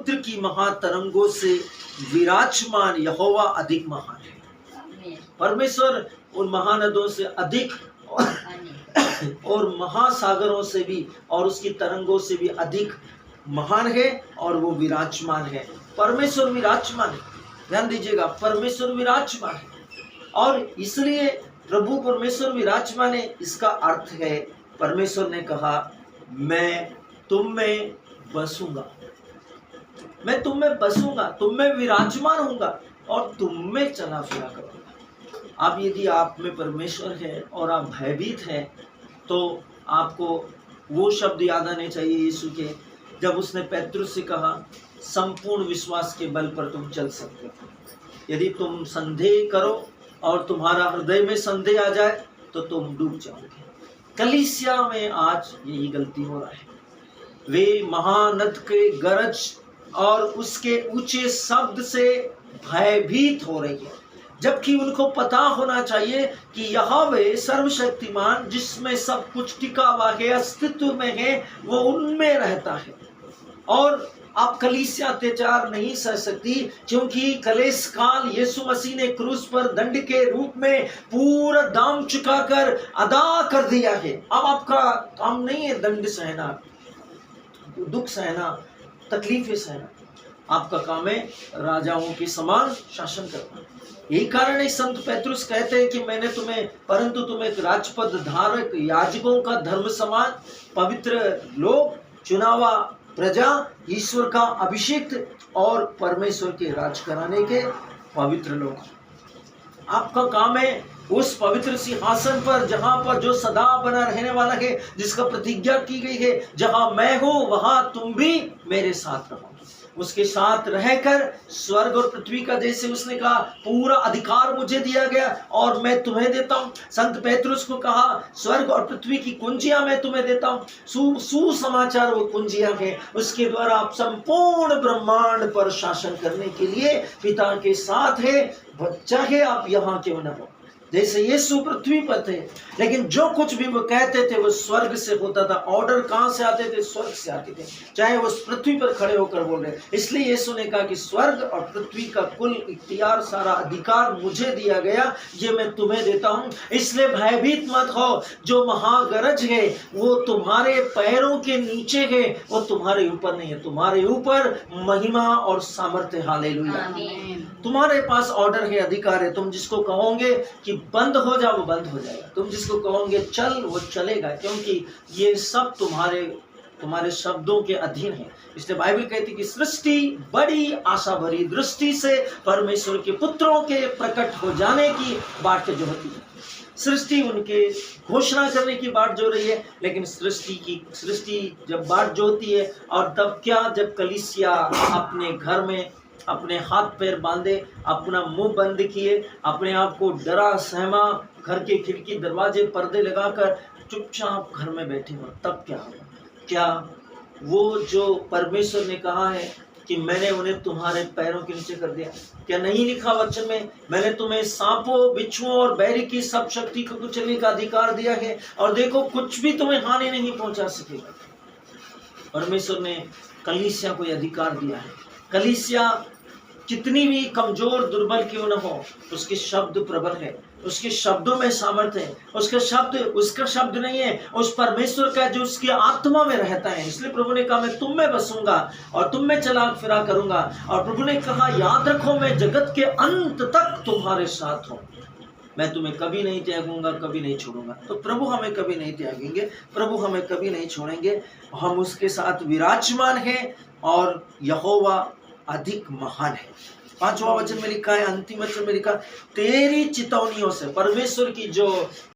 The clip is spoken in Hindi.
समुद्र की महातरंगों से विराजमान यहोवा अधिक महान है। परमेश्वर उन महानदों से अधिक और महासागरों से भी और उसकी तरंगों से भी अधिक महान है और वो विराजमान है। परमेश्वर विराजमान है, ध्यान दीजिएगा, परमेश्वर विराजमान है। और इसलिए प्रभु परमेश्वर विराजमान है, इसका अर्थ है परमेश्वर ने कहा मैं तुम में बसूंगा, मैं तुम में बसूंगा, तुम में विराजमान होऊंगा और तुम में चला फिरा करूंगा। अब यदि आप में परमेश्वर है और आप भयभीत हैं तो आपको वो शब्द याद आने चाहिए यीशु के, जब उसने पेत्रुस से कहा संपूर्ण विश्वास के बल पर तुम चल सकते हो। यदि तुम संदेह करो और तुम्हारा हृदय में संदेह आ जाए तो तुम डूब जाओगे। कलीसिया में आज यही गलती हो रहा है। वे महानद के गरज और उसके ऊंचे शब्द से भयभीत हो रही है, जबकि उनको पता होना चाहिए कि यहोवा सर्वशक्तिमान जिसमें सब कुछ टिका हुआ है, अस्तित्व में है, वो उनमें रहता है। और आप कलीसिया अत्याचार नहीं सह सकती, क्योंकि कलेश काल यीशु मसीह ने क्रूस पर दंड के रूप में पूरा दाम चुकाकर अदा कर दिया है। अब आपका काम नहीं है दंड सहना, दुख सहना, तकलीफें सहना, आपका काम है राजाओं के समान शासन करना। यही कारण है संत पेत्रुस कहते हैं कि मैंने तुम्हें, परंतु तुम एक राजपद धारक, याजकों का धर्म समान, पवित्र लोग, चुनावा प्रजा, ईश्वर का अभिषेक और परमेश्वर के राज कराने के पवित्र लोग। आपका काम है उस पवित्र सिंहासन पर, जहां पर जो सदा बना रहने वाला है, जिसका प्रतिज्ञा की गई है, जहां मैं हूं वहां तुम भी मेरे साथ रहो। उसके साथ रहकर स्वर्ग और पृथ्वी का, जैसे उसने कहा पूरा अधिकार मुझे दिया गया और मैं तुम्हें देता हूं। संत पेत्रुस को कहा स्वर्ग और पृथ्वी की कुंजियां मैं तुम्हें देता हूं। सुसमाचार वो कुंजियां हैं, उसके द्वारा आप संपूर्ण ब्रह्मांड पर शासन करने के लिए पिता के साथ है, चाहे आप यहाँ क्यों न हो। जैसे यीशु पृथ्वी पर थे, लेकिन जो कुछ भी वो कहते थे वो स्वर्ग से होता था। ऑर्डर कहाँ से आते थे? स्वर्ग से आते थे, चाहे वो पृथ्वी पर खड़े होकर बोल रहे। इसलिए यीशु ने कहा कि स्वर्ग और पृथ्वी का कुल इख्तियार, सारा अधिकार मुझे दिया गया, ये मैं तुम्हें देता हूँ। इसलिए भयभीत मत हो। जो महागरज है वो तुम्हारे पैरों के नीचे है, वो तुम्हारे ऊपर नहीं है। तुम्हारे ऊपर महिमा और सामर्थ्य, हालेलुया। तुम्हारे पास ऑर्डर है, अधिकार है। तुम जिसको कहोगे कि बंद हो जा वो बंद हो जाएगा, तुम जिसको कहोगे चल वो चलेगा, क्योंकि ये सब तुम्हारे शब्दों के अधीन है। इसलिए बाइबल कहती है कि सृष्टि बड़ी आशा भरी दृष्टि से परमेश्वर के पुत्रों के प्रकट हो जाने की बाट जो होती है। सृष्टि उनके घोषणा करने की बाट जो रही है, लेकिन सृष्टि जब बाट जो होती है, और तब क्या, जब कलीसिया अपने घर में अपने हाथ पैर बांधे, अपना मुंह बंद किए, अपने आप को डरा सहमा, घर के खिड़की दरवाजे पर्दे लगाकर चुपचाप घर में बैठे हो, तब क्या होगा? क्या वो जो परमेश्वर ने कहा है कि मैंने उन्हें तुम्हारे पैरों के नीचे कर दिया, क्या नहीं लिखा वचन में, मैंने तुम्हें सांपों, बिच्छुओं और बैरी की सब शक्ति को कुचलने का अधिकार दिया है, और देखो कुछ भी तुम्हें हानि नहीं पहुंचा सकेगा। परमेश्वर ने कलीसिया को अधिकार दिया है। कलीसिया कितनी भी कमजोर दुर्बल क्यों न हो, उसके शब्द प्रबल है, उसके शब्दों में सामर्थ्य है। उसका शब्द नहीं है, उस परमेश्वर का जो उसकी आत्मा में रहता है। इसलिए प्रभु ने कहा मैं तुम में बसूंगा और तुम में चला फिरा करूंगा। और प्रभु ने कहा याद रखो मैं जगत के अंत तक तुम्हारे साथ हूं, मैं तुम्हें कभी नहीं त्यागूंगा, कभी नहीं छोड़ूंगा। तो प्रभु हमें कभी नहीं त्यागेंगे, प्रभु हमें कभी नहीं छोड़ेंगे। हम उसके साथ विराजमान हैं और यहोवा अधिक महान है। 5वां वचन में लिखा है, अंतिम वचन में लिखा, तेरी चितौनियों से, परमेश्वर की जो